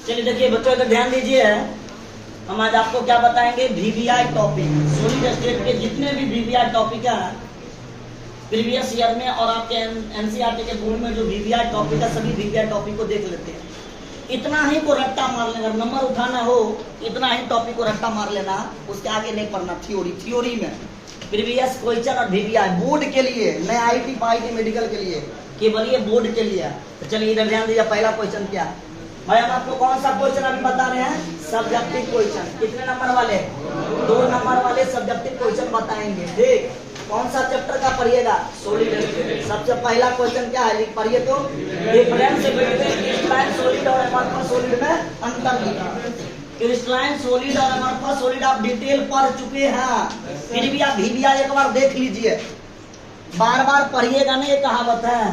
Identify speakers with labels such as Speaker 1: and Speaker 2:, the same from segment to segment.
Speaker 1: चलिए देखिए बच्चों इधर ध्यान दीजिए, हम आज आपको क्या बताएंगे, वीवीआई टॉपिक। सॉलिड स्टेट के जितने भी वीवीआई टॉपिक है प्रीवियस ईयर में और आपके एनसीईआरटी के बोर्ड में जो वीवीआई टॉपिक है, सभी वीवीआई टॉपिक को देख लेते हैं। इतना ही को रट्टा मार लेना, नंबर उठाना हो इतना ही टॉपिक को रट्टा मार लेना, उसके आगे नहीं पढ़ना। थ्योरी में प्रीवियस क्वेश्चन और वीवीआई बोर्ड के लिए, नए आईटी पाईटी मेडिकल के लिए, केवल ये बोर्ड के लिए। तो चलिए इधर ध्यान दीजिए, पहला क्वेश्चन क्या है भाई, हम आपको कौन सा क्वेश्चन अभी बता रहे हैं, सब्जेक्टिव क्वेश्चन। कितने नंबर वाले, 2 नंबर वाले सब्जेक्टिव क्वेश्चन बताएंगे। ठीक, कौन सा चैप्टर का पढ़िएगा, सॉलिड स्टेट। सबसे पहला क्वेश्चन क्या है, पढ़िए तो, डिफरेंस बिटवीन क्रिस्टलाइन सॉलिड और अमorphous सॉलिड में अंतर लिखा। क्रिस्टलाइन सॉलिड और अमorphous सॉलिड आप डिटेल पढ़ चुके हैं, फिर भी आप वीवीआई एक बार देख लीजिए, बार बार पढ़िएगा नहीं। ये कहावत है,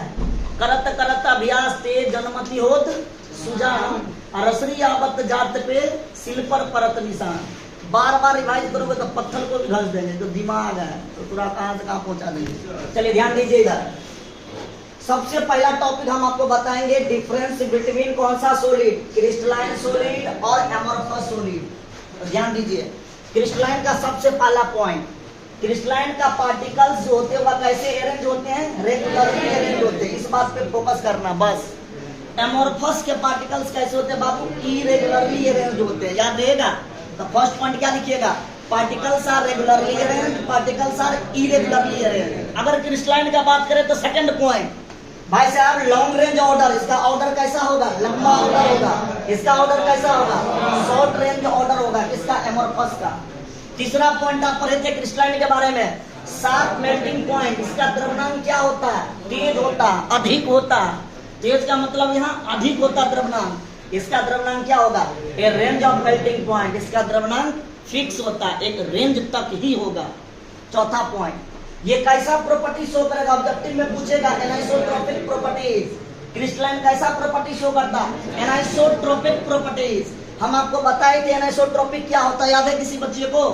Speaker 1: करत करत अभ्यास तेज जनमति होत सुजान, रसरी आवत जात पे सिल पर परत निशान। बार बार रिवाइज करोगे तो पत्थर को भी घस देंगे, तो दिमाग है तो पूरा कहां से कहां पहुंचा देंगे। चलिए ध्यान दीजिए इधर, सबसे पहला टॉपिक हम आपको बताएंगे डिफरेंस बिटवीन कौन सा सॉलिड, क्रिस्टलाइन सॉलिड और अमorphous सॉलिड। तो ध्यान दीजिए, क्रिस्टलाइन का सबसे पहला पॉइंट, क्रिस्टलाइन का पार्टिकल्स जो होते हैं वह कैसे अरेंज होते हैं, रेगुलरली अरेंज होते हैं, इस बात पे फोकस करना बस। अमorphous के पार्टिकल्स कैसे होते हैं बाबू, इरेगुलरली अरेंज होते हैं, याद रहेगा। तो फर्स्ट पॉइंट क्या लिखिएगा, particles are regularly arrange, particles are irregularly arrange. अगर क्रिस्टलाइन का बात करें तो सेकंड पॉइंट भाई साहब, लॉन्ग रेंज ऑर्डर, इसका ऑर्डर कैसा होगा, लंबा ऑर्डर होगा। इसका ऑर्डर कैसा होगा, शॉर्ट रेंज ऑर्डर होगा, किसका, अमorphous का। तीसरा पॉइंट आप पढ़े थे क्रिस्टलाइन के बारे में, शार्प मेल्टिंग पॉइंट, इसका द्रव्यमान क्या होता है, तेज होता, अधिक होता। तेज का मतलब यहाँ अधिक होता द्रव्यमान, इसका द्रव्यमान क्या होगा, ए रेंज ऑफ मेल्टिंग पॉइंट, इसका द्रव्यमान फिक्स होता है, एक रेंज तक ही होगा। चौथा पॉइंट, ये कैसा प्रॉपर्टी शो करेगा, ऑब्जेक्टिव में पूछेगा, एनाइसोट्रोपिक प्रॉपर्टीज। क्रिस्टलाइन कैसा प्रॉपर्टी शो करता है, एनाइसोट्रोपिक प्रॉपर्टीज। हम आपको बताए थे एनाइसोट्रोपिक क्या होता है, याद है किसी बच्चे को,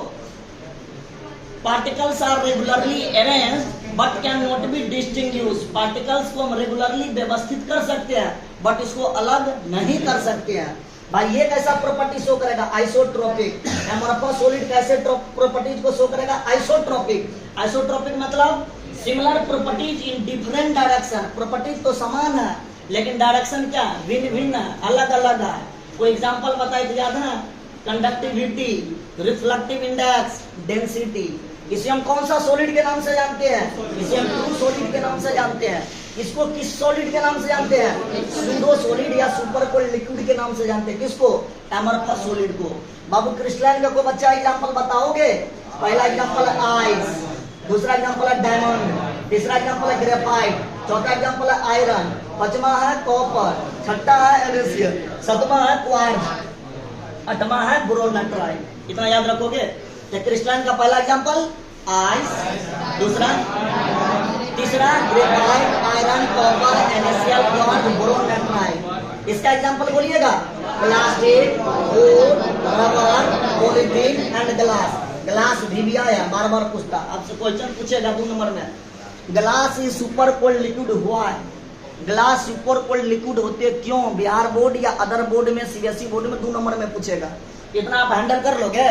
Speaker 1: particles are regularly arranged but can not be distinguish. Particles को हम रेगुलरली व्यवस्थित कर सकते हैं बट इसको अलग नहीं कर सकते हैं। भाई ये कैसा प्रॉपर्टी शो करेगा, आइसोट्रोपिक। अमorphous सॉलिड कैसे प्रॉपर्टीज को शो करेगा, आइसोट्रोपिक। आइसोट्रोपिक मतलब similar properties in different direction, properties तो समान है लेकिन डायरेक्शन क्या, भिन्न भिन्न है, अलग अलग है। कोई एग्जांपल बताए थे, याद है, कंडक्टिविटी, रिफ्लेक्टिव इंडेक्स, डेंसिटी। इसे हम कौन सा सॉलिड के नाम से जानते हैं, इसे हम ट्रू सॉलिड के नाम से जानते हैं। इसको किस सॉलिड के नाम से जानते हैं, सूडो सॉलिड या सुपर कोल्ड लिक्विड के नाम से जानते हैं। किसको, अमorphous सॉलिड को। बाबू क्रिस्टलाइन का कोई बच्चा एग्जांपल बताओगे, पहला एग्जांपल है आइस, दूसरा एग्जांपल है डायमंड, तीसरा एग्जांपल है ग्रेफाइट, चौथा एग्जांपल है आयरन, पांचवा है कॉपर, छठा है एल्यूमिनियम, सातवां है क्वार्ट्ज, आठवां है बोरोनाइट्राइड। इतना याद रखोगे। तो क्रिस्टलाइन का पहला एग्जांपल आइस, दूसरा, तीसरा graphite, iron, copper, N A C L, quartz, boron nitride. इसका एग्जांपल बोलिएगा, plastic, wood, rubber, polythene and glass. Glass VVI है, बार बार पूछता, आपसे क्वेश्चन पूछेगा 2 नंबर में, glass is super cold liquid हुआ है। ग्लास सुपर कोल्ड लिक्विड होते क्यों, बिहार बोर्ड या अदर बोर्ड में, सीबीएसई बोर्ड में 2 नंबर में पूछेगा। इतना आप हैंडल कर लोगे।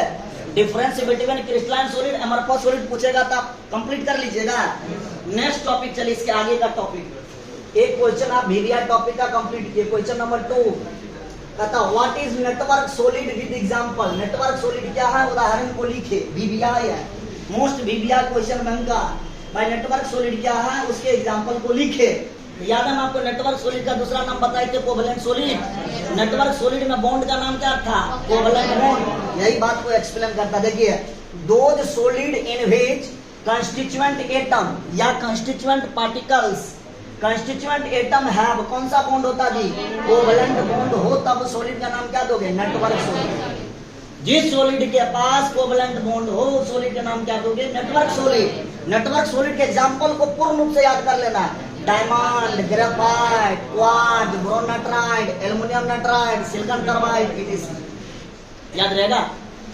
Speaker 1: Difference between crystalline solid amorphous solid पूछेगा तो आप कंप्लीट कर लीजिएगा। नेक्स्ट टॉपिक, चलिए इसके आगे का टॉपिक, एक क्वेश्चन आप वीवीआई टॉपिक का कंप्लीट किए। क्वेश्चन नंबर 2 कहता what is network solid with example. Network solid क्या है, उदाहरण को लिखे। वीवीआई है, मोस्ट वीवीआई क्वेश्चन बनता भाई, नेटवर्क सॉलिड क्या है उसके एग्जांपल को लिखे। याद है, हम आपको नेटवर्क सॉलिड का दूसरा नाम बताए थे, कोवेलेंट सॉलिड। नेटवर्क सॉलिड में बॉन्ड का नाम क्या था, कोवेलेंट बॉन्ड। यही बात को एक्सप्लेन करता, देखिए, those solid in which constituent atom या constituent particles, constituent atom have, कौन सा बॉन्ड होता जी, कोवेलेंट बॉन्ड हो, तब सॉलिड का नाम क्या दोगे, नेटवर्क सॉलिड। जिस सॉलिड के पास कोवेलेंट बॉन्ड हो उस सॉलिड का नाम क्या दोगे, नेटवर्क सॉलिड। नेटवर्क सॉलिड के एग्जांपल को पूर्ण रूप से याद कर लेना, diamond, graphite, quartz, boron nitride, aluminium nitride, silicon carbide, इत्यादि। याद रहेगा।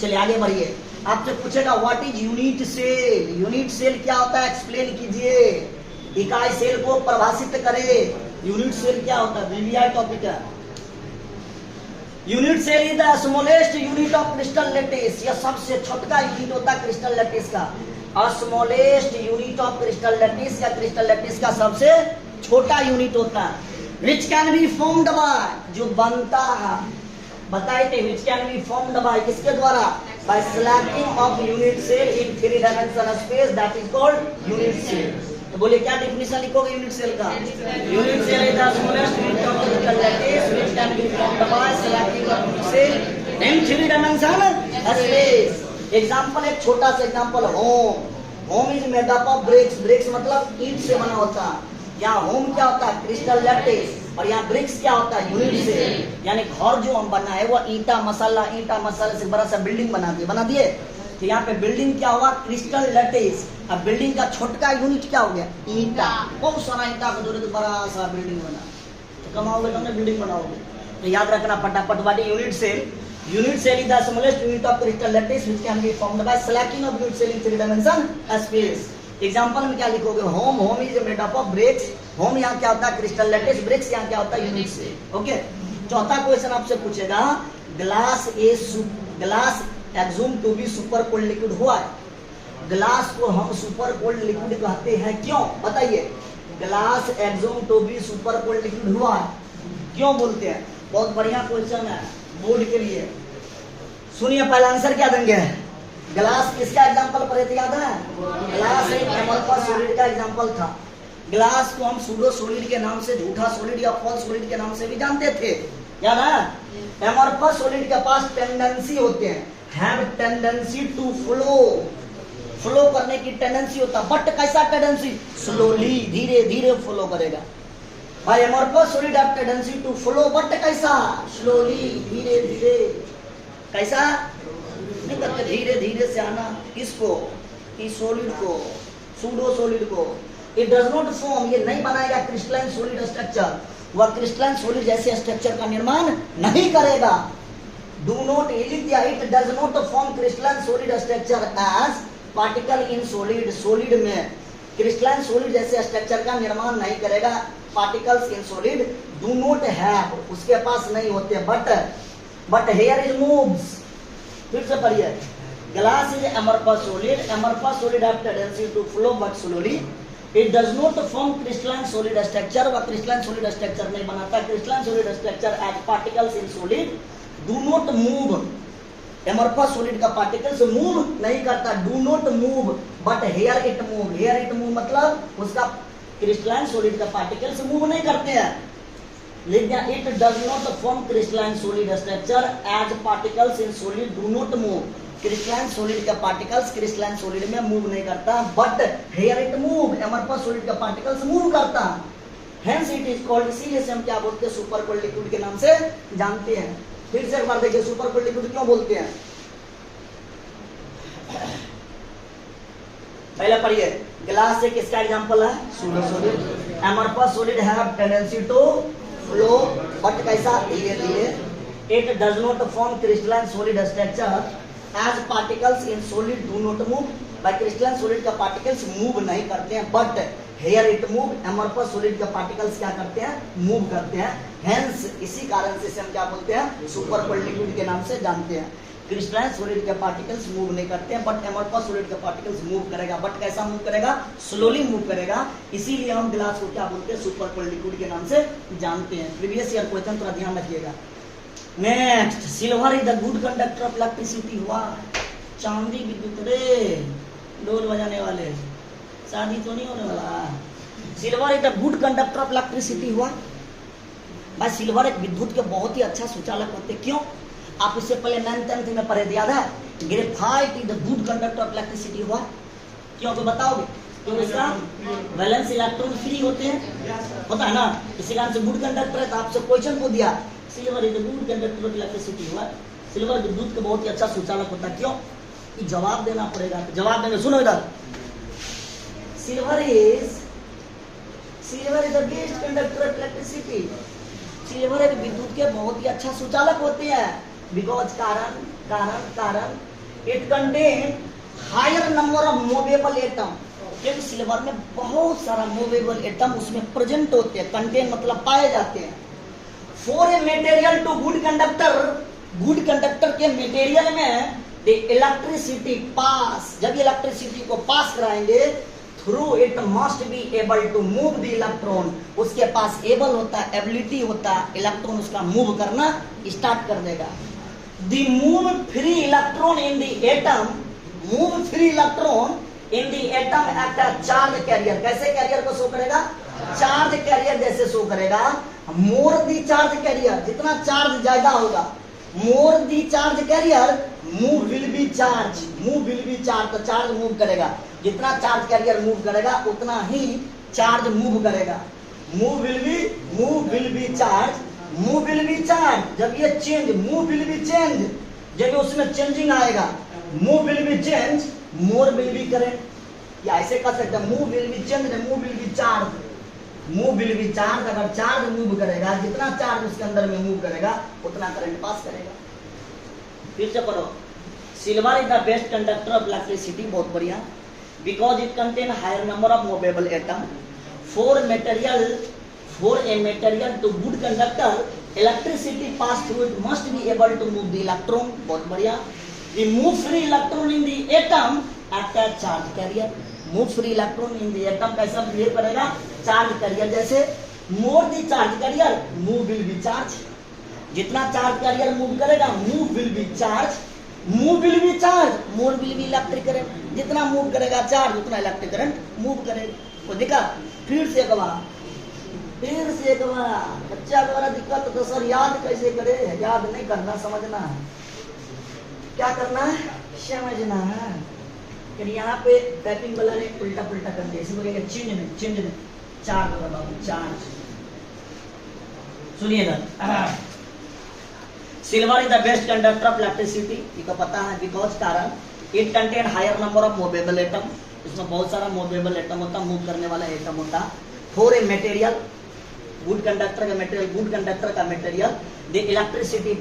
Speaker 1: चलिए आगे बढ़िए, आपसे पूछेगा what is unit cell. Unit cell क्या होता है, एक्सप्लेन कीजिए। इकाई सेल को परिभाषित करे। यूनिट सेल क्या होता है, वीवीआई टॉपिक है। Unit cell is the smallest unit of crystal lattice. यह सबसे छोटा यूनिट होता है क्रिस्टल लैटिस का। Smallest unit of crystal lattice या क्रिस्टल लैटिस का सबसे छोटा यूनिट होता है। Which can be formed by, जो बनता है, बताए थे, which can be formed by, किसके द्वारा? By stacking of unit cell in 3 dimensional space, that is called unit cell. तो बोले क्या डेफिनेशन लिखोगे यूनिट सेल का? Unit cell is the smallest unit of crystal lattice which can be formed by stacking of unit cell in 3 dimensional space. Example, एक छोटा सा example, home. Home is made up of bricks. Bricks मतलब ईंट से बना होता है। यहाँ होम क्या होता है? Crystal lattice. और यहाँ ब्रिक्स क्या होता है? Unit cell. यानी घर जो हम बना है वो ईंटा मसाला से बड़ा सा बिल्डिंग बना दिए। तो यहाँ पे बिल्डिंग क्या हुआ? Crystal lattice. अब बिल्डिंग का छोटका यूनिट क्या हो गया? ईंटा। बहुत सारा ईंटा का जोड़े तो बड़ा सा बिल्डिंग बना। तो कमाओगे तुमने, बिल्डिंग बनाओगे। तो याद रखना फटाफट वाली unit cell. Unit cell is the smallest unit of crystal lattice which can be formed by slacking of unit cell in 3 dimension space. Example में क्या लिखोगे? Home, home is made up of BRICS. Home यहाँ क्या होता है? Crystal lattice. BRICS यहाँ क्या होता है? Unit cell. ओके। चौथा क्वेश्चन आपसे पूछेगा, glass assume to be super cold liquid हुआ है। ग्लास को हम सुपर कोल्ड लिक्विड कहते हैं, क्यों? बताइए। Glass assume to be super cold liquid हुआ है, क्यों बोलते हैं? बहुत बढ़िया क्वेश्चन है बोर्ड के लिए। सुनिए, पहला आंसर क्या देंगे? ग्लास किसका एग्जांपल पढ़े थे, याद है? ग्लास एक एमरफस सॉलिड का एग्जांपल था। ग्लास को हम सूडो सॉलिड के नाम से, झूठा सॉलिड या फॉल्स सॉलिड के नाम से भी जानते थे, याद है? एमरफस सॉलिड के पास टेंडेंसी होते हैं, हैव टेंडेंसी टू फ्लो करने की टेंडेंसी होता है। बट कैसा टेंडेंसी? स्लोली, धीरे धीरे फ्लो करेगा। भाई amorphous solid have tendency to flow, but कैसा? स्लोली, धीरे धीरे। कैसा? नहीं करते, धीरे धीरे से आना। किसको? इस सॉलिड को, सूडो सॉलिड को। इट डज नॉट फॉर्म, ये नहीं बनाएगा क्रिस्टलाइन सॉलिड स्ट्रक्चर। वह क्रिस्टलाइन सॉलिड जैसे स्ट्रक्चर का निर्माण नहीं करेगा। Do not, it does not form crystalline solid structure as particle in solid. Solid में क्रिस्टलाइन सॉलिड जैसे स्ट्रक्चर का निर्माण नहीं करेगा। Particles in solid do not have, उसके पास नहीं होते। But here is moves. फिर से पढ़िए, glass is amorphous solid, amorphous solid have tendency to flow but slowly. It does not form crystalline solid structure, वह क्रिस्टलाइन सॉलिड स्ट्रक्चर नहीं बनाता। Crystalline solid structure as particles in solid do not move. Amorphous solid का particles move नहीं करता, do not move, but here it move. Here it move मतलब उसका crystalline solid का particles move नहीं करते हैं। लेकिन it does not form crystalline solid structure as particles in solid do not move. Crystalline solid का पार्टिकल्स क्रिस्टलाइन सॉलिड में move नहीं करता, but here it move, amorphous solid का पार्टिकल्स मूव करता। हेंस इट इज कॉल्ड, इसीलिए से हम क्या बोलते हैं? सुपर कोल्ड लिक्विड के नाम से जानते हैं। फिर से एक बार देखिए, सुपर कोल्ड लिक्विड क्यों बोलते हैं? पहले पढ़िए, ग्लास से किसका एग्जांपल है? Pseudo solid. Amorphous solid have tendency to flow, but कैसा? धीरे धीरे। It does not form crystalline solid structure as particles in solid do not move. By crystalline solid का पार्टिकल्स मूव नहीं करते हैं, but here it move, amorphous solid का particles क्या करते हैं? मूव करते हैं। हेंस इसी कारण से हम क्या बोलते हैं? सुपर कोल्ड लिक्विड के नाम से जानते हैं। क्रिस्टलाइन सॉलिड के पार्टिकल्स मूव नहीं करते हैं, बट एमरफस सॉलिड के पार्टिकल्स मूव करेगा। बट कैसा मूव करेगा? स्लोली मूव करेगा। इसीलिए हम ग्लास को क्या बोलते हैं? सुपर कोल्ड लिक्विड के नाम से जानते हैं। प्रीवियस ईयर क्वेश्चन थोड़ा ध्यान रखिएगा। Next, silver is the good conductor of electricity हुआ। चांदी विद्युत रे, ढोल बजाने वाले, शादी तो नहीं होने वाला। Silver is the good conductor of electricity हुआ। भाई सिल्वर एक विद्युत के बहुत ही अच्छा सुचालक होते। क्यों? आप इससे पहले 9th 10th में पढ़े, याद है? Graphite is the good conductor of electricity हुआ। क्यों तो बताओगे? क्यों? इसका वैलेंस इलेक्ट्रॉन फ्री होते हैं, होता है ना, इसी कारण से गुड कंडक्टर है। तो आपसे क्वेश्चन को दिया, silver is the good conductor of electricity हुआ। सिल्वर विद्युत के बहुत ही अच्छा सुचालक होता है। क्यों? जवाब देना पड़ेगा। जवाब देंगे, सुनो इधर। Silver is the best conductor of electricity. Silver एक विद्युत के बहुत ही अच्छा सुचालक होते हैं। बिकॉज कारण it contain higher number of movable atom. क्योंकि सिल्वर में बहुत सारा मूवेबल एटम उसमें प्रेजेंट होते हैं। कंटेन मतलब पाए जाते हैं। For a material to good conductor good conductor के मटेरियल में द इलेक्ट्रिसिटी पास, जब इलेक्ट्रिसिटी को पास कराएंगे through it must be able to move the electron, उसके पास एबल होता है, एबिलिटी होता है, इलेक्ट्रॉन उसका मूव करना स्टार्ट कर देगा। The move free electron in the atom, move free electron in the atom act as charge carrier, कैसे कैरियर को शो करेगा? चार्ज कैरियर जैसे शो करेगा। मोर दी चार्ज कैरियर, जितना चार्ज ज्यादा होगा, more the charge carrier move will be charge, move will be charge, तो charge move करेगा, जितना चार्ज कैरियर मूव करेगा उतना ही चार्ज मूव करेगा। Move will be charge, move will be charge, जब ये change, move will B change, जब उसमें चेंजिंग आएगा, move will B change, more will B current, या ऐसे कह सकते हैं move will B change, move will be charge, move will be charge, अगर चार्ज मूव करेगा, जितना चार्ज उसके अंदर में मूव करेगा उतना करंट पास करेगा। फिर से पढ़ो, silver is the best conductor of electricity, बहुत बढ़िया, because it contain higher number of movable atom, for a material to good conductor electricity pass through it must be able to move the electron, बहुत बढ़िया। The move free electron in the atom act as charge carrier, move free electron in the atom कैसा behave करेगा? Charge carrier जैसे। More the charge carrier move will be charge, जितना charge carrier move करेगा move will be charge, move will be charge, more will B electric current, जितना move करेगा charge उतना electric current move करेगा। तो देखा, फिर से एक बार बच्चा द्वारा दिक्कत तो सर याद कैसे करे? याद नहीं करना, समझना है। क्या करना है? समझना है। फिर यहाँ पे टाइपिंग वाला ने उल्टा पुल्टा कर दिया, इसको कहेंगे चेंज में चार्ज होगा बाबू, चार्ज। सुनिएगा, silver is the best conductor of electricity, इसको पता है, बिकॉज कारण it contain higher number of movable atom, इसमें बहुत सारा मूवेबल एटम होता, मूव करने वाला एटम होता। For a material, good conductor का मटेरियल, गुड कंडक्टर का material, the electricity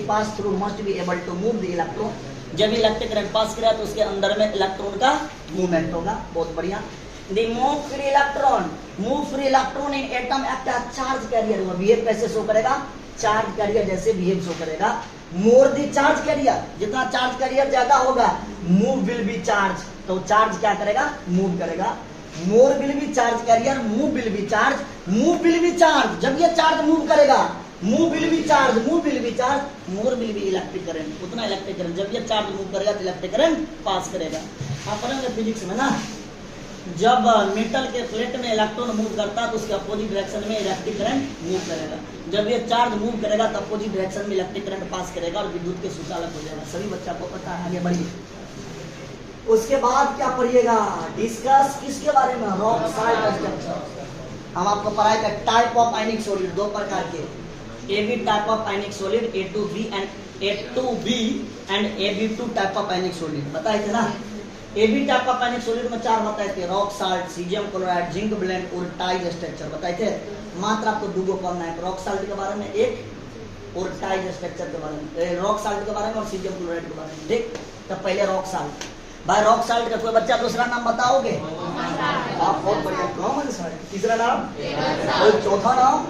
Speaker 1: pass through must be able to move the electron, जब इलेक्ट्रिक करंट पास करेगा तो उसके अंदर में इलेक्ट्रॉन का मूवमेंट होगा, बहुत बढ़िया। The move free electron in atom act as charge carrier, वो बिहेव कैसे शो करेगा? चार्ज कैरियर जैसे बिहेव शो करेगा। मोर दी चार्ज कैरियर, जितना चार्ज कैरियर ज्यादा होगा मूव विल बी चार्ज, तो चार्ज क्या करेगा? मूव करेगा। More will be charge carrier move will be charge, move will be charge, जब ये चार्ज मूव करेगा move will be charge, move will be charge, more will B electric current, उतना electric current, जब ये charge move करेगा तो electric current pass करेगा। आप पढ़ेंगे फिजिक्स में ना, जब मेटल के प्लेट में इलेक्ट्रॉन मूव करता है तो उसके अपोजिट डायरेक्शन में इलेक्ट्रिक करंट मूव करेगा, जब ये चार्ज मूव करेगा तो अपोजिट डायरेक्शन में इलेक्ट्रिक करंट पास करेगा और विद्युत के सुचालक हो जाएगा। सभी बच्चा को पता है, आगे बढ़िए। उसके बाद क्या पढ़िएगा? डिस्कस किसके बारे में? Rock salt structure. हम आपको पढ़ाएगा टाइप ऑफ आयनिक सॉलिड, दो प्रकार के, AB type of ionic solid, A2B and AB2 type of ionic solid, बताए थे ना। AB type of ionic solid में चार बताए थे, rock salt, caesium chloride, zinc blende और टाइज स्ट्रक्चर बताए थे। मात्र आपको दो पढ़ना है, रॉक साल्ट के बारे में एक और टाइज स्ट्रक्चर के बारे में, रॉक साल्ट के बारे में और सीजियम क्लोराइड के बारे में। ठीक, तो पहले रॉक साल्ट। भाई रॉक साल्ट का कोई बच्चा दूसरा नाम बताओगे? आप बहुत बढ़िया। कॉमन साल्ट, तीसरा नाम और चौथा नाम,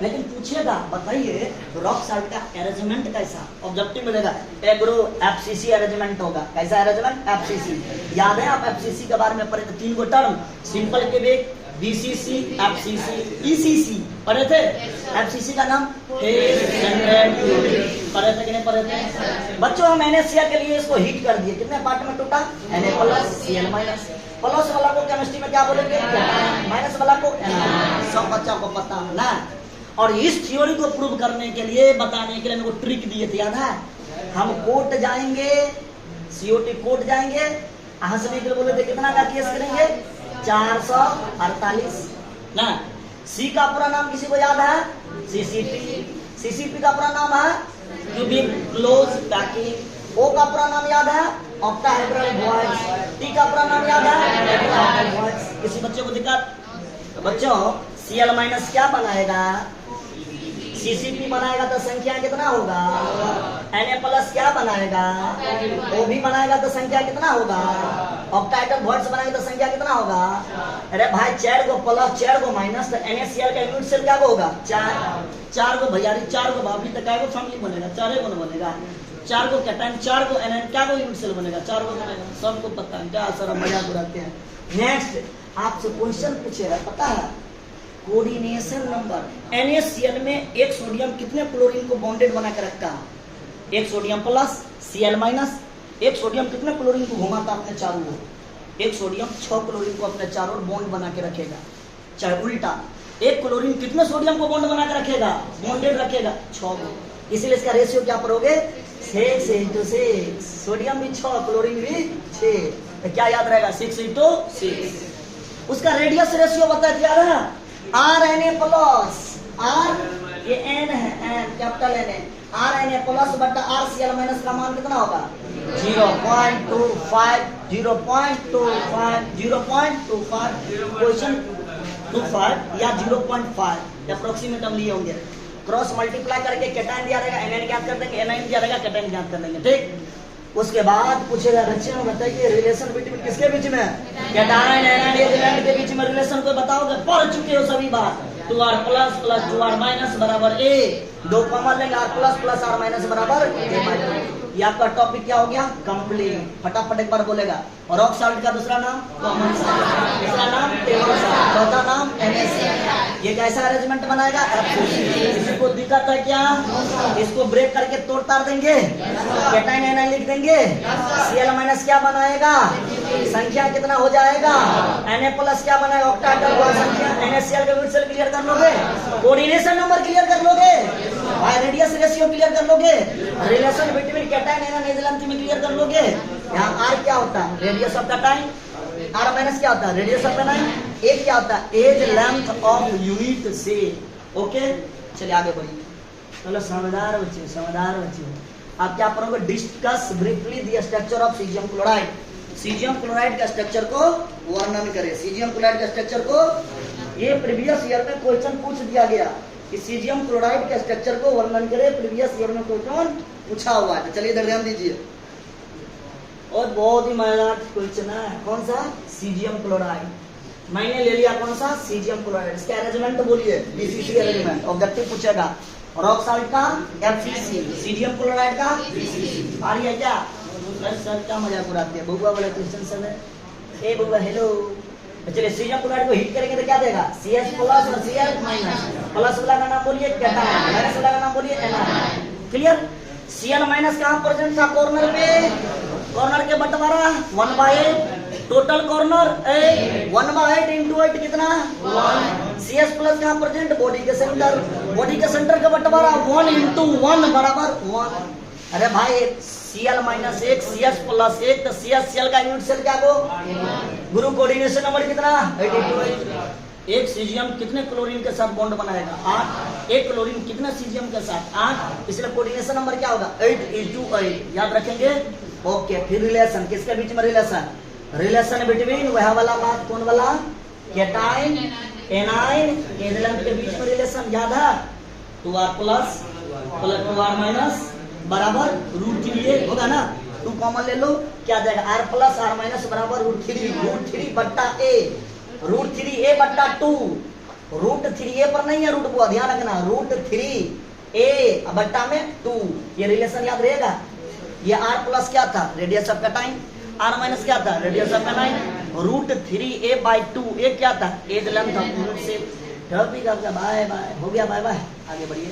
Speaker 1: लेकिन पूछेगा बताइए रॉक साल्ट का अरेंजमेंट कैसा? ऑब्जेक्टिव मिलेगा, एग्रो FCC अरेंजमेंट होगा। कैसा अरेंजमेंट? FCC। याद है आप FCC के बारे में पढ़े थे? 3 term, simple cubic, BCC, FCC, ECC पढ़े थे। FCC का नाम पढ़े थे कि नहीं पढ़े थे? बच्चों हम NaCl के लिए इसको हीट कर दिए, कितने पार्ट में टूटा? Na+Cl-। प्लस वाला को केमिस्ट्री में क्या बोलेंगे? माइनस वाला को Na। सब बच्चों को पता है ना। और इस थ्योरी को प्रूव करने के लिए, बताने के लिए मेरे को ट्रिक दिए थे, याद है? हम कोर्ट जाएंगे, COT कोर्ट जाएंगे, हंसने के लिए बोले थे कितना का केस करेंगे? 448 ना। C का पूरा नाम किसी को याद है? CCP का पूरा नाम है क्यूबिक क्लोज पैकिंग। O का पूरा नाम याद है? Octahedral voids. T का पूरा नाम याद है? Tetrahedral voids. किसी बच्चे को दिक्कत? तो बच्चों Cl- क्या बनाएगा? CCP बनाएगा तो संख्या कितना होगा? Na प्लस क्या बनाएगा? OB बनाएगा तो संख्या कितना होगा? ऑक्टाइटल वॉइड्स बनाएगा तो संख्या कितना होगा? अरे भाई 4 को प्लस 4 को माइनस, तो NaCl का यूनिट सेल क्या होगा? 4 को भैया 4 को भाभी तक क्या फैमिली बनेगा? 4 को बनेगा। 4 को कैटायन, 4 को एनायन, क्या को यूनिट सेल बनेगा? 4 को बनेगा। सबको पता है, क्या सर मजाक उड़ाते हैं। नेक्स्ट आपसे क्वेश्चन पूछेगा, पता है कोऑर्डिनेशन नंबर। NaCl में एक सोडियम कितने क्लोरीन को बॉन्डेड बना के रखता है? एक सोडियम प्लस Cl माइनस, एक सोडियम कितने क्लोरीन को घुमाता अपने चारों ओर? एक सोडियम 6 क्लोरीन को अपने चारों ओर बॉन्ड बना के रखेगा। चाहे उल्टा, एक क्लोरीन कितने सोडियम को बॉन्ड बना के रखेगा? बॉन्डेड रखेगा 6 को। इसीलिए इसका रेशियो क्या पढ़ोगे? 6:6। सोडियम भी 6, क्लोरीन भी 6, तो क्या याद रहेगा? 6:6। उसका रेडियस रेशियो बता दिया रहा, RNA प्लस R, ये N है, N कैपिटल N है, RNA प्लस बटा RCl माइनस का मान कितना होगा? 0.25, 0.25, 0.25, क्वेश्चन 25 या 0.5 अप्रोक्सीमेट हम लिए होंगे। क्रॉस मल्टीप्लाई करके कैटायन दिया रहेगा, एनायन ज्ञात कर देंगे, एनायन दिया रहेगा, कैटायन ज्ञात कर देंगे। ठीक, उसके बाद पूछेगा बच्चे में बताइए रिलेशन बिटवीन किसके बीच में? कैटायन एनायन एलिमेंट के बीच में रिलेशन कोई बताओगे? पढ़ चुके हो सभी बात। 2R plus plus 2R minus बराबर A, 2 कॉमन लेंगे, R plus plus R minus बराबर A। ये आपका टॉपिक क्या हो गया? कंप्लीट। फटाफट एक बार बोलेगा। और रॉक सॉल्ट का दूसरा नाम कॉमन सॉल्ट, तीसरा नाम टेबल सॉल्ट, चौथा नाम NaCl। ये कैसा अरेंजमेंट बनाएगा? किसी को दिक्कत है क्या? इसको ब्रेक करके तोड़ तार देंगे, कैटायन एनायन लिख देंगे, Cl माइनस क्या बनाएगा? संख्या कितना हो जाएगा? Na प्लस क्या बनाएगा? ऑक्टाइटल बॉन्ड संख्या। NaCl का यूनिट सेल क्लियर कर लोगे, कोऑर्डिनेशन नंबर क्लियर कर लोगे, रेडियस रेशियो क्लियर कर लोगे, relation between cation anion edge length में क्लियर कर लोगे। यहाँ R क्या होता है? Radius of cation. R minus क्या होता है? Radius of anion. A क्या होता है? Edge length of unit cell. Okay, चलिए आगे बढ़िए। चलो समझदार बच्चे, समझदार बच्चे। आप क्या पढ़ोगे? Discuss briefly the structure of caesium chloride. Caesium chloride का स्ट्रक्चर को वर्णन करें। सीजियम क्लोराइड का स्ट्रक्चर को, ये प्रीवियस ईयर में क्वेश्चन पूछ दिया गया कि सीजियम क्लोराइड के स्ट्रक्चर को वर्णन करें। प्रीवियस ईयर में क्वेश्चन पूछा हुआ है, चलिए इधर ध्यान दीजिए। और बहुत ही मजेदार क्वेश्चन है। कौन सा? Caesium chloride. मैंने ले लिया कौन सा? Caesium chloride. इसका अरेंजमेंट बोलिए, BCC अरेंजमेंट। ऑब्जेक्टिव पूछेगा। रॉक सॉल्ट का FCC, सीजियम क्लोराइड का BCC। आ रही है क्या? सर क्या मजाक उड़ाते हैं, बउआ वाला क्वेश्चन सब है। ए बउआ हेलो। चलिए सीजियम क्लोराइड को हीट करेंगे तो क्या देगा? CH प्लस और Cl माइनस। प्लस वाला का नाम बोलिए कैटायन, माइनस वाला का नाम बोलिए एनायन। क्लियर? Cl माइनस कहाँ प्रेजेंट था? कॉर्नर पे। कॉर्नर के बंटवारा 1/8, टोटल कॉर्नर 1/8 इंटू 8 कितना? 1। CH प्लस कहाँ प्रेजेंट? बॉडी के सेंटर। बॉडी के सेंटर का बंटवारा 1 इंटू 1 बराबर 1। अरे भाई Cl माइनस 1, CH प्लस 1, तो CH Cl का यूनिट सेल क्या को? गुरु कोऑर्डिनेशन नंबर कितना? 82। एक सीजियम कितने क्लोरीन के साथ बॉन्ड बनाएगा? 8। एक क्लोरीन कितने सीजियम के साथ? 8। इसलिए कोऑर्डिनेशन नंबर क्या होगा? 8:8। याद रखेंगे। ओके, फिर रिलेशन किसके बीच में? रिलेशन, रिलेशन बिटवीन वह वाला बात, कौन वाला? कैटायन एनायन एज लेंथ के बीच में रिलेशन। याद है? 2R plus plus 2R minus बराबर √3A होगा ना। 2 कॉमन ले लो, क्या जाएगा? R प्लस R माइनस बराबर √3 बट्टा A, √3A बट्टा 2। √3A पर नहीं है रूट को, ध्यान रखना। √3A बट्टा में 2, ये रिलेशन याद रहेगा। ये R प्लस क्या था? Radius of cation. R minus क्या था? Radius of anion. √3A/2, ये क्या था? Edge length of unit cell. Topic आपका बाय बाय हो गया, बाय बाय। आगे बढ़िए।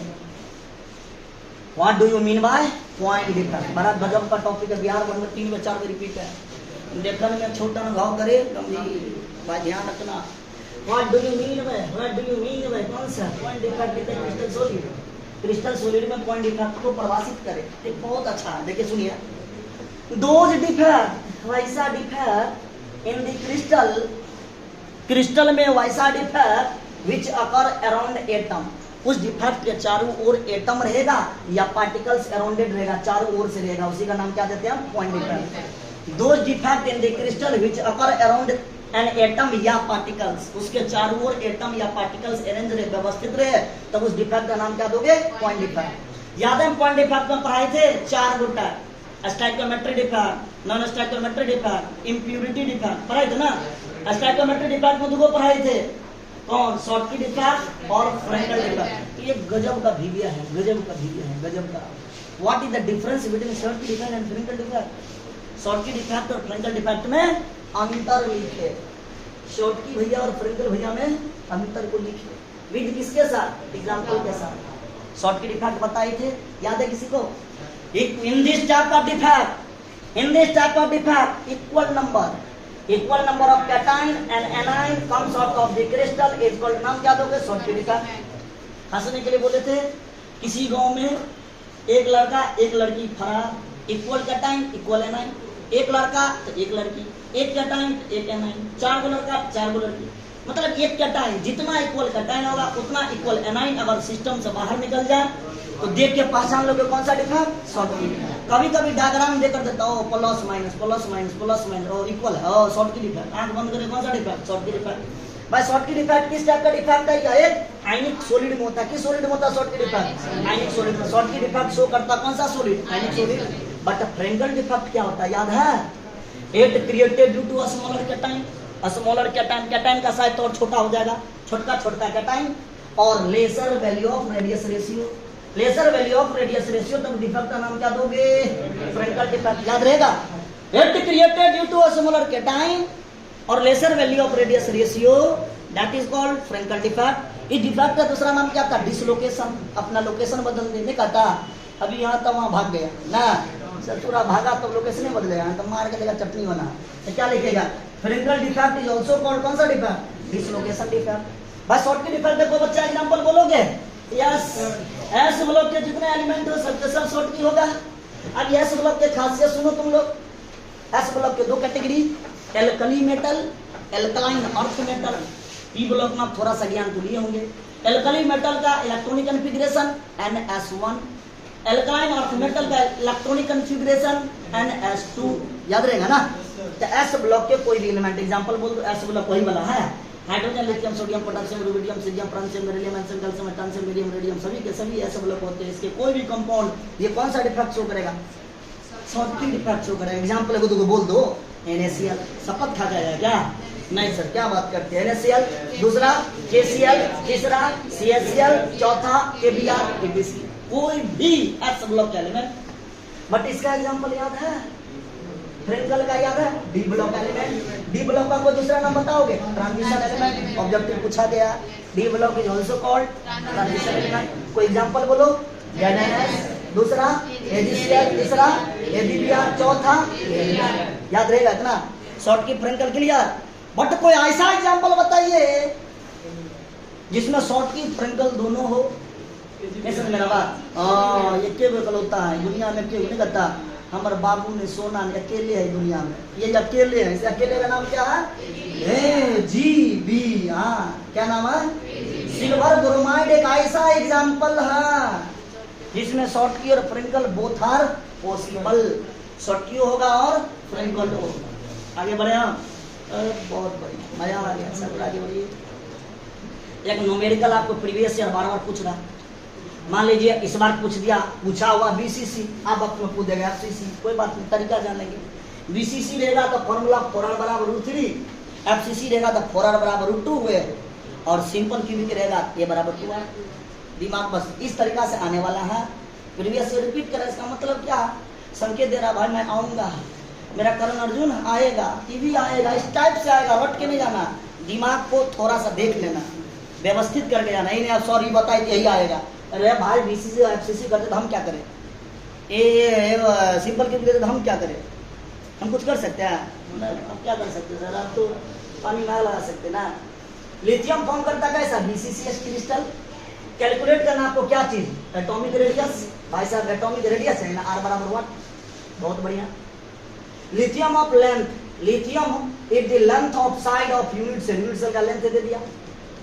Speaker 1: What do you mean by point difference? बड़ा गजब का टॉपिक है। बिहार भर में 3 में 4 में रिपीट है। देखने में छोटा न घाव करे, भाई ध्यान रखना। What do you mean by? What do you mean by? कौन सा point difference? Crystal solid. Crystal solid में पॉइंट डिफेक्ट को परिभाषित करे। एक बहुत अच्छा है, देखिए सुनिए। दोज डिफेक्ट, वैसा defect in the crystal, crystal में वैसा डिफेक्ट विच अकर अराउंड एटम, उस डिफेक्ट के चारों ओर एटम रहेगा या पार्टिकल्स अराउंडेड रहेगा, चारों ओर से रहेगा, उसी का नाम क्या देते हैं? Point defect. Those defect in the crystal which occur around an atom या पार्टिकल्स, उसके चारों ओर एटम या पार्टिकल्स अरेंज रहे, व्यवस्थित रहे, तब उस डिफेक्ट का नाम क्या दोगे? Point defect. याद है हम पॉइंट डिफेक्ट में पढ़ाए थे 4 गुटा, stoichiometric defect, non stoichiometric defect, impurity defect पढ़ाए थे ना। स्टैइकियोमेट्रिक डिफेक्ट में 2 पढ़ाए थे, कौन? शॉर्टकी डिफेक्ट और फ्रेंकल डिफेक्ट। ये गजब का भिविया है, गजब का भिविया है, गजब का। What is the difference between Schottky defect and Frenkel defect? Schottky defect और फ्रेंकल डिफेक्ट में अंतर लिखे, शॉर्टकी भैया और फ्रेंकल भैया में अंतर को लिखे, विद किसके साथ? एग्जाम्पल के साथ। शॉर्टकी डिफेक्ट बताए थे, याद है किसी को? In this type of defect, in this type of defect equal number of cation and A9 comes out of the crystal is called, नाम क्या दोगे? Schottky defect. हंसने के लिए बोले थे, किसी गांव में एक लड़का एक लड़की फरार, इक्वल कैटाइन इक्वल एनाइन, एक लड़का तो एक लड़की, एक कैटाइन तो एक एनाइन, 4 गो लड़का 4 गो लड़की, मतलब एक कैटाइन जितना इक्वल कैटाइन होगा उतना इक्वल एनाइन अगर सिस्टम से बाहर निकल जाए तो देख के पहचान लोगे कौन सा डिफेक्ट? शॉर्टकी। कभी कभी डायग्राम देकर देता हो plus minus plus minus plus minus और इक्वल है, शॉर्टकी डिफेक्ट। आंख बंद करके कौन सा डिफेक्ट? Schottky defect. भाई शॉर्टकी डिफेक्ट किस टाइप का डिफेक्ट है? या एक आयनिक सॉलिड में होता है। किस सॉलिड में होता है शॉर्टकी डिफेक्ट? आयनिक सॉलिड में। शॉर्टकी डिफेक्ट शो करता कौन सा solid? Ionic solid. But Frenkel defect क्या होता है, याद है? It created due to smaller cation, smaller cation, cation का साइज तो और छोटा हो जाएगा, छोटा छोटा कैटाइन, और lesser value of radius ratio, lesser value of radius ratio, तब डिफेक्ट का नाम क्या दोगे? Frenkel defect. याद रहेगा? It created due to smaller cation और lesser value of radius ratio, that is called Frenkel defect. इस डिफेक्ट का दूसरा नाम क्या था? डिसलोकेशन, अपना लोकेशन बदल देने का था। अभी यहाँ था वहाँ भाग गया ना, ससुरा भागा तो लोकेशन ही बदलेगा, तो मार के देगा चटनी बना, तो क्या लिखेगा? Frenkel defect is also called कौन सा डिफेक्ट? Dislocation defect. बस शॉर्टकी डिफेक्ट देखो बच्चा, एग्जांपल बोलोगे? यस, एस ब्लॉक के जितने एलिमेंट हो सबके सब शॉर्टकी होगा। अब एस ब्लॉक के खासियत सुनो तुम लोग। एस ब्लॉक के 2 category, alkali metal, alkaline earth metal. P block में आप थोड़ा सा ज्ञान तो लिए होंगे। एल्कली मेटल का electronic configuration NS1, alkaline earth metal का इलेक्ट्रॉनिक कॉन्फ़िगरेशन NS2, याद रहेगा ना? तो एस ब्लॉक के कोई भी एलिमेंट, एग्जांपल बोल दो, एस ब्लॉक वही वाला है, hydrogen, lithium, sodium, potassium, rubidium, caesium, francium, beryllium, एंसियम, कैल्शियम, टॉन्सियम, मीडियम, रेडियम, सभी के सभी ऐसे ब्लॉक होते हैं। इसके कोई भी कंपाउंड ये कौन सा डिफेक्ट शो करेगा? शॉर्टकी डिफेक्ट शो करेगा। एग्जांपल को तो बोल दो, NaCl। शपथ खा जाएगा क्या? नहीं सर, क्या बात करते हैं? NaCl, दूसरा KCl, तीसरा CaCl, चौथा KBr, KBC, कोई भी एस ब्लॉक एलिमेंट। बट इसका एग्जांपल याद है? फ्रेंकल का याद है? D block element. D block का कोई दूसरा नाम बताओगे? Transition element. ऑब्जेक्टिव पूछा गया, D block is also called transition element. कोई एग्जांपल बोलो? ZnS, दूसरा AgCl, तीसरा AdBr, चौथा याद रहेगा इतना? Schottky Frenkel clear. बट कोई ऐसा एग्जांपल बताइए जिसमें शॉर्टकी फ्रेंकल दोनों हो। नहीं समझ मेरा बात? ये केवल होता है दुनिया में, क्यों नहीं करता? हमारे बाबू ने सोना ने अकेले है दुनिया में, ये अकेले है। इस अकेले का नाम क्या है? AgB। हाँ, क्या नाम है? सिल्वर ब्रोमाइड एक ऐसा एग्जाम्पल है जिसमें शॉर्टकी और Frenkel both are possible. Schottky होगा और फ्रेंकल होगा। आगे बढ़े हम? बहुत बढ़िया, मजा आ गया। सब आगे बढ़िए। एक न्यूमेरिकल आपको प्रीवियस ईयर बार बार पूछ रहा, मान लीजिए इस बार पूछ दिया, पूछा हुआ BCC, अब वक्त में पूछ देगा FCC, कोई बात नहीं, तरीका जानेंगे। BCC रहेगा तो फॉर्मूला 4r बराबर √3, FCC रहेगा तो 4r बराबर √2 हुए, और सिंपल क्यूबिक रहेगा A बराबर 2r। दिमाग बस इस तरीका से आने वाला है। प्रीवियस से रिपीट करें, इसका मतलब क्या? संकेत दे रहा भाई मैं आऊंगा, मेरा करण अर्जुन आएगा, टीवी आएगा, इस टाइप से आएगा, रट के नहीं जाना। दिमाग को थोड़ा सा देख लेना, व्यवस्थित करके जाना। नहीं आप सॉरी बताए यही आएगा। अरे भाई BCC और FCC करते तो हम क्या करें? सिंपल क्यूबिक देते तो हम क्या करें? हम कुछ कर सकते हैं? हम क्या कर सकते सर? आप तो पानी ना लगा सकते ना। लिथियम फॉर्म करता कैसा? BCCS crystal. कैलकुलेट करना आपको क्या चीज? Atomic radius. भाई साहब एटॉमिक रेडियस है ना, R बराबर 1। बहुत बढ़िया। Lithium of length, lithium is the length of side of unit cell. Unit cell का लेंथ दे दिया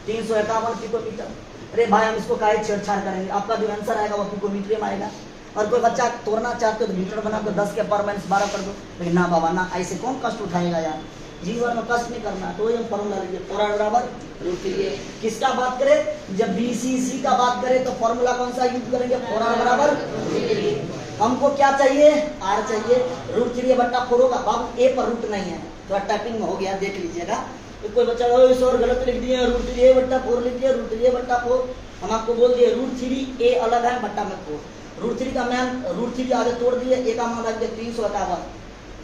Speaker 1: 351 पिकोमीटर। अरे भाई हम इसको काहे छेड़छाड़ करेंगे? आपका जो आंसर आएगा वो पिकोमीटर में आएगा। और कोई बच्चा तोड़ना चाहते हो तो मीटर बना के 10 के पावर -12 कर दो। लेकिन ना बाबा ना, ऐसे कौन कष्ट उठाएगा यार? जीवन में कष्ट नहीं करना, तो ये फॉर्मूला लीजिए, 4r बराबर √3a। किसका बात करें, जब BCC का बात करें तो फॉर्मूला कौन सा यूज करेंगे, 4r बराबर √3a। हमको क्या चाहिए, r चाहिए, √3a बट्टा 4 होगा। बाबू a पर रूट नहीं है, थोड़ा टाइपिंग में हो गया, देख लीजिएगा। तो कोई बच्चा और गलत लिख दिए, √3a बट्टा 4 लिख दिया, √3a बट्टा 4। हम आपको बोल दिए √3a अलग है, बट्टा में 4। √3 का मान, √3 आगे तोड़ दिए, a का मान रख दिया 351,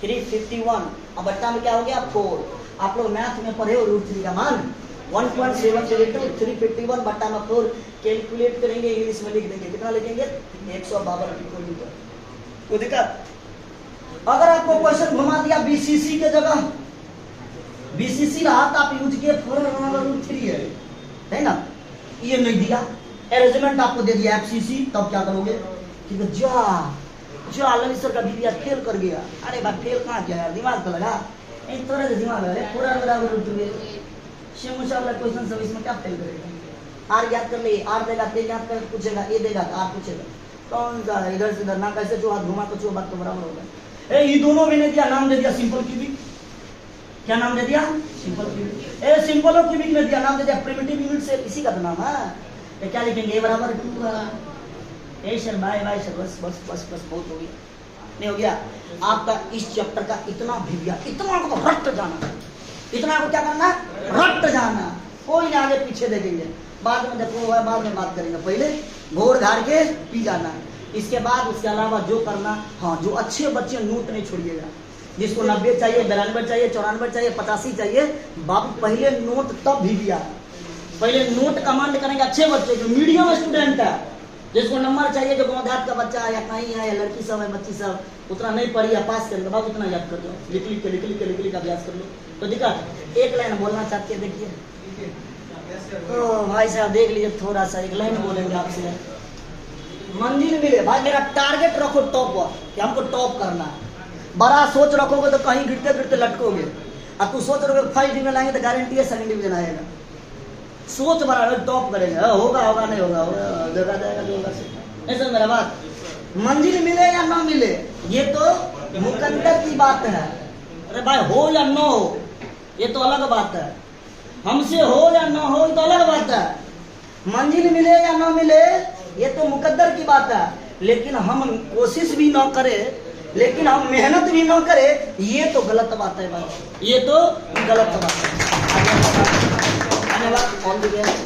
Speaker 1: 351। अब बट्टा में क्या हो गया, 4। आप लोग मैथ में पढ़े हो √3 का मान 1.732, 351 बट्टा में 4। कैलकुलेट करेंगे, इंग्लिश में लिख देंगे, कितना लिखेंगे, 152 किलोमीटर। कोई दिक्कत? अगर आपको क्वेश्चन घुमा दिया BCC के जगह, BCC रहा तो आप यूज किए √3 है ना, ये नहीं दिया, अरेंजमेंट आपको दे दिया FCC, तब क्या करोगे, ठीक है, जा ललित सर का बीबिया फेल कर गया। अरे भाई फेल कहाँ किया यार, दिमाग तो लगा, एक तरह से दिमाग लगा, 4r बराबर √3a। क्वेश्चन सब इसमें क्या फेल करेगा, r याद कर ले, r देगा, ते याद कर पूछेगा, a देगा तो r पूछेगा, कौन सा इधर से इधर ना, कैसे जो हाथ घुमा तो जो बात तो बराबर होगा। ये दोनों भी ने दिया, नाम दे दिया सिंपल क्यूबिक। क्या नाम दे दिया, सिंपल क्यूबिक। सिंपल और क्यूबिक ने दिया, नाम दे दिया प्रिमिटिव यूनिट से, इसी का तो नाम है। क्या लिखेंगे, a बराबर 2 है। सर बाय सर, बस बस बस बस बहुत हो गया, नहीं हो गया। आपका इस चैप्टर का इतना भी गया, इतना को तो रट जाना, इतना को क्या करना, रट जाना, कोई ना आगे पीछे देखेंगे, बाद में देखो बाद में बात करेंगे, पहले घोड़ घाड़ के पी जाना। इसके बाद उसके अलावा जो करना, हाँ जो अच्छे बच्चे नोट नहीं छोड़िएगा, जिसको 90 चाहिए, 92 चाहिए, 94 चाहिए, 85 चाहिए, बाबू पहले नोट तब भी दिया, पहले नोट कमांड करेंगे अच्छे बच्चे जो मीडियम स्टूडेंट है, जिसको नंबर चाहिए, जो गौधात का बच्चा है या कहीं है, या लड़की सब है, बच्ची सब उतना नहीं पढ़ी या पास करेंगे, बाबू उतना याद कर लो, लिख लिख के अभ्यास कर लो। तो दिक्कत, एक लाइन बोलना चाहते हैं, देखिए ओ भाई साहब देख लीजिए, थोड़ा सा एक लाइन बोलेंगे आपसे। मंजिल मिले भाई, मेरा टारगेट रखो टॉप पर, कि हमको टॉप करना है। बड़ा सोच रखोगे तो कहीं गिरते गिरते लटकोगे, अब तू सोच रहे 5 डिवीजन लाएंगे तो गारंटी है 2nd डिवीजन आएगा। सोच बड़ा टॉप करेंगे, होगा होगा नहीं होगा, देखा जाएगा जो होगा। ऐसा मेरा बात, मंजिल मिले या ना मिले ये तो मुकद्दर की बात है। अरे भाई हो या ना हो ये तो अलग बात है, हमसे हो या ना हो ये तो अलग बात है। मंजिल मिले या ना मिले ये तो मुकद्दर की बात है, लेकिन हम कोशिश भी ना करें, लेकिन हम मेहनत भी ना करें, ये तो गलत बात है भाई, ये तो गलत बात है। धन्यवाद, ऑल द बेस्ट।